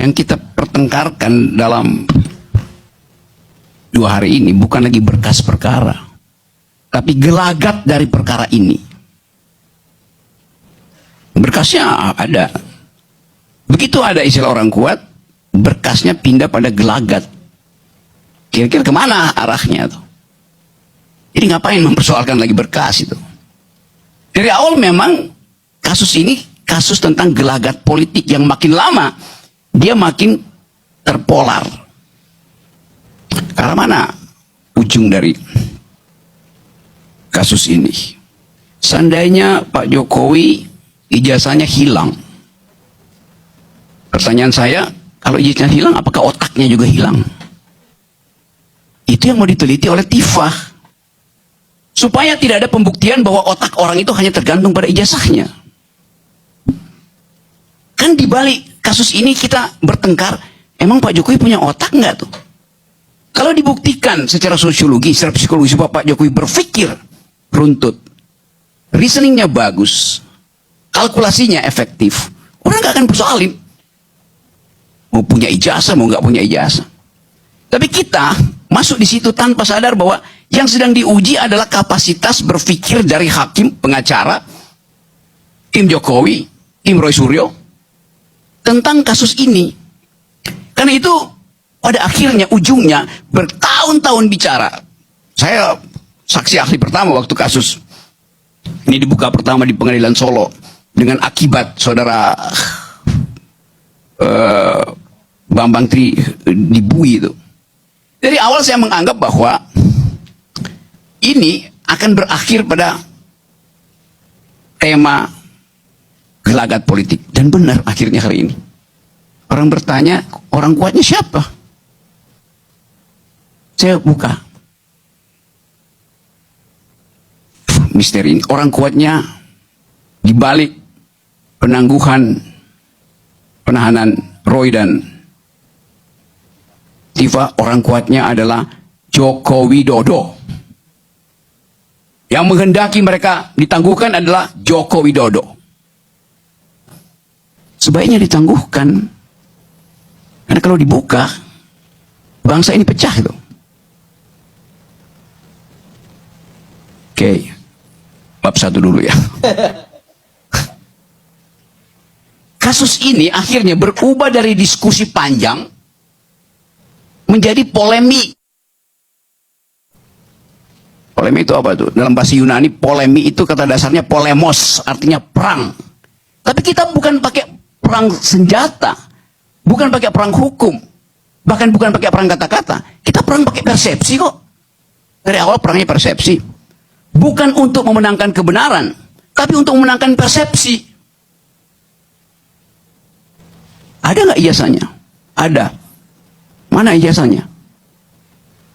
Yang kita pertengkarkan dalam 2 hari ini bukan lagi berkas perkara, tapi gelagat dari perkara ini. Berkasnya ada. Begitu ada istilah orang kuat, berkasnya pindah pada gelagat. Kira-kira kemana arahnya tuh? Jadi ngapain mempersoalkan lagi berkas itu? Dari awal memang kasus ini kasus tentang gelagat politik yang makin lama dia makin terpolar. Karena mana ujung dari kasus ini? Seandainya Pak Jokowi ijazahnya hilang. Pertanyaan saya, kalau ijazahnya hilang, apakah otaknya juga hilang? Itu yang mau diteliti oleh Tifah. Supaya tidak ada pembuktian bahwa otak orang itu hanya tergantung pada ijazahnya. Kan di balik kasus ini kita bertengkar, emang Pak Jokowi punya otak nggak tuh? Kalau dibuktikan secara sosiologi, secara psikologi bahwa Pak Jokowi berpikir runtut, reasoningnya bagus, kalkulasinya efektif, orang nggak akan persoalin. Mau punya ijazah, mau nggak punya ijazah. Tapi kita masuk di situ tanpa sadar bahwa yang sedang diuji adalah kapasitas berpikir dari hakim, pengacara, tim Jokowi, tim Roy Suryo, tentang kasus ini. Karena itu pada akhirnya ujungnya bertahun-tahun bicara. Saya saksi ahli pertama waktu kasus ini dibuka pertama di Pengadilan Solo dengan akibat saudara Bambang Tri dibui itu. Dari awal saya menganggap bahwa ini akan berakhir pada tema gelagat politik. Dan benar akhirnya hari ini. Orang bertanya, orang kuatnya siapa? Saya buka. Misteri ini. Orang kuatnya dibalik penangguhan, penahanan Roy dan Tifah, orang kuatnya adalah Joko Widodo. Yang menghendaki mereka ditangguhkan adalah Joko Widodo. Sebaiknya ditangguhkan. Karena kalau dibuka, bangsa ini pecah itu. Oke. Bab 1 dulu ya. Kasus ini akhirnya berubah dari diskusi panjang menjadi polemik. Polemik itu apa tuh? Dalam bahasa Yunani, polemik itu kata dasarnya polemos, artinya perang. Tapi kita bukan pakai perang senjata, bukan pakai perang hukum, bahkan bukan pakai perang kata-kata. Kita perang pakai persepsi kok. Dari awal perangnya persepsi. Bukan untuk memenangkan kebenaran, tapi untuk memenangkan persepsi. Ada nggak ijazahnya? Ada. Mana ijazahnya?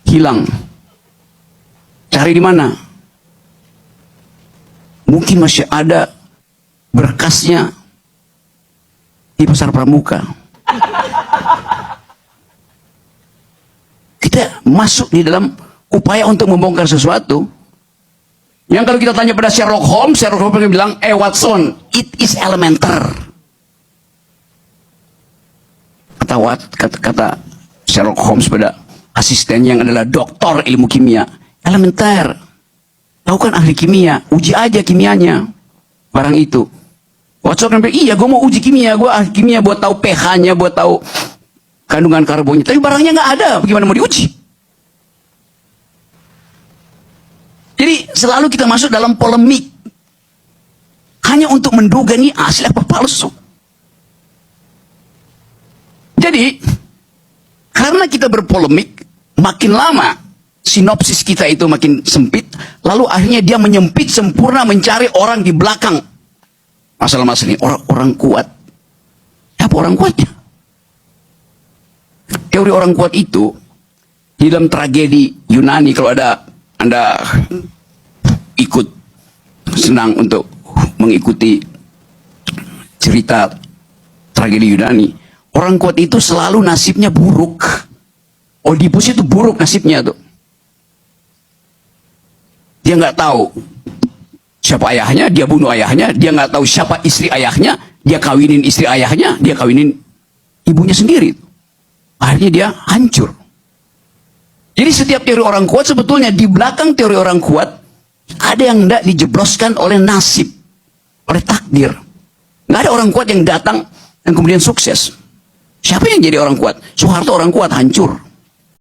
Hilang. Cari di mana? Mungkin masih ada berkasnya di Pasar Pramuka. Kita masuk di dalam upaya untuk membongkar sesuatu yang kalau kita tanya pada Sherlock Holmes bilang, Watson, it is elementer. Kata Sherlock Holmes pada asisten yang adalah doktor ilmu kimia, elementer. Tahu kan ahli kimia, uji aja kimianya barang itu. Watson kan bilang, iya gue mau uji kimia, gue ahli kimia buat tahu pH-nya, buat tahu kandungan karbonnya. Tapi barangnya nggak ada, bagaimana mau diuji? Jadi selalu kita masuk dalam polemik hanya untuk menduga ini asli apa palsu. Jadi karena kita berpolemik, makin lama sinopsis kita itu makin sempit, lalu akhirnya dia menyempit sempurna mencari orang di belakang masalah-masalah ini, orang kuat. Apa orang kuatnya? Teori orang kuat itu di dalam tragedi Yunani, kalau Anda ikut senang untuk mengikuti cerita tragedi Yunani, orang kuat itu selalu nasibnya buruk. Oedipus itu buruk nasibnya tuh. Dia nggak tahu siapa ayahnya, dia bunuh ayahnya. Dia nggak tahu siapa istri ayahnya, dia kawinin istri ayahnya, dia kawinin ibunya sendiri. Akhirnya dia hancur. Jadi setiap teori orang kuat sebetulnya di belakang teori orang kuat ada yang tidak dijebloskan oleh nasib, oleh takdir. Nggak ada orang kuat yang datang dan kemudian sukses. Siapa yang jadi orang kuat? Soeharto orang kuat, hancur.